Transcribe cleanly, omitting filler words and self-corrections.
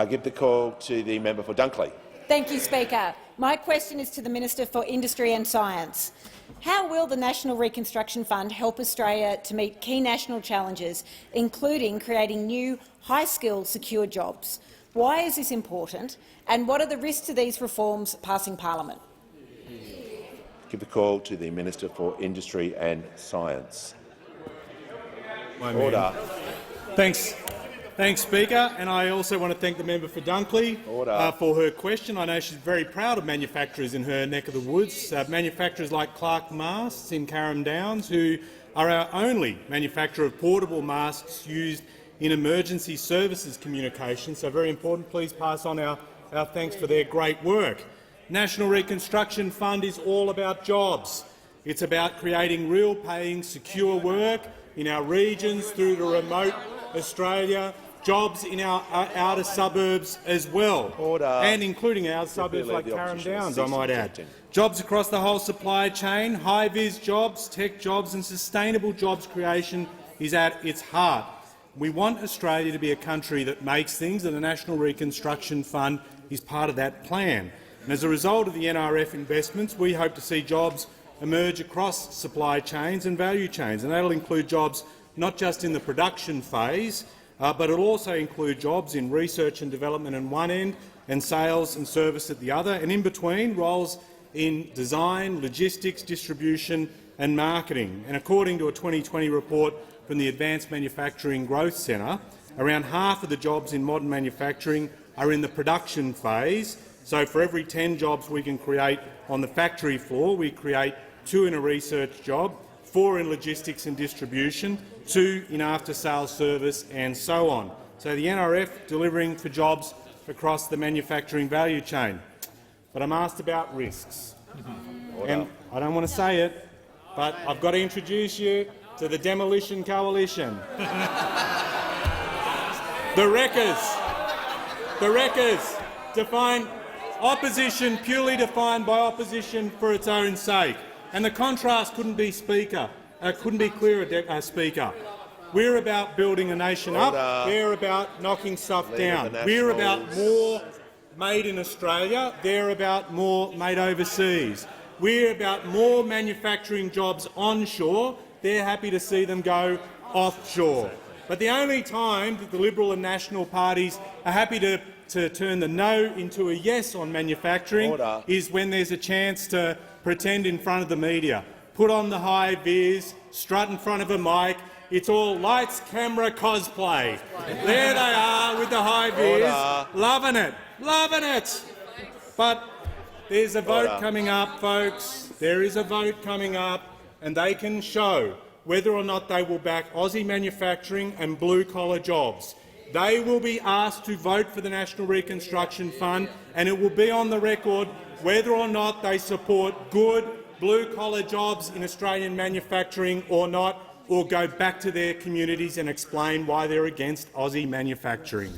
Give the call to the member for Dunkley. Thank you, Speaker. My question is to the Minister for Industry and Science. How will the National Reconstruction Fund help Australia to meet key national challenges, including creating new, high-skilled, secure jobs? Why is this important, and what are the risks to these reforms passing parliament? Give the call to the Minister for Industry and Science. Order. Thanks, Speaker. And I also want to thank the member for Dunkley for her question. I know she's very proud of manufacturers in her neck of the woods, manufacturers like Clark Masks in Carrum Downs, who are our only manufacturer of portable masks used in emergency services communication. So very important. Please pass on our thanks for their great work. National Reconstruction Fund is all about jobs. It's about creating real paying, secure work in our regions through to remote Australia, jobs in our outer suburbs as well, and including our suburbs like Carrum Downs, I might add. Jobs across the whole supply chain, high-vis jobs, tech jobs and sustainable jobs creation is at its heart. We want Australia to be a country that makes things, and the National Reconstruction Fund is part of that plan. And as a result of the NRF investments, we hope to see jobs emerge across supply chains and value chains, and that will include jobs not just in the production phase, but it will also include jobs in research and development on one end and sales and service at the other, and in between roles in design, logistics, distribution and marketing. And according to a 2020 report from the Advanced Manufacturing Growth Centre, around half of the jobs in modern manufacturing are in the production phase. So for every 10 jobs we can create on the factory floor, we create 2 in a research job, 4 in logistics and distribution, 2 in after-sales service and so on. So the NRF delivering for jobs across the manufacturing value chain. But I'm asked about risks. And I don't want to say it, but I've got to introduce you to the Demolition Coalition. The Wreckers, define opposition purely defined by opposition for its own sake. And the contrast couldn't be clearer, Speaker. We're about building a nation up. They're about knocking stuff down. We're about more made in Australia. They're about more made overseas. We're about more manufacturing jobs onshore. They're happy to see them go offshore. But the only time that the Liberal and National parties are happy to turn the no into a yes on manufacturing is when there's a chance to pretend in front of the media, put on the high vis, strut in front of a mic. It's all lights, camera, cosplay. There they are with the high vis, loving it. But there's a vote coming up, folks. There is a vote coming up, and they can show whether or not they will back Aussie manufacturing and blue-collar jobs. They will be asked to vote for the National Reconstruction Fund, and it will be on the record whether or not they support good blue-collar jobs in Australian manufacturing or not, or go back to their communities and explain why they're against Aussie manufacturing.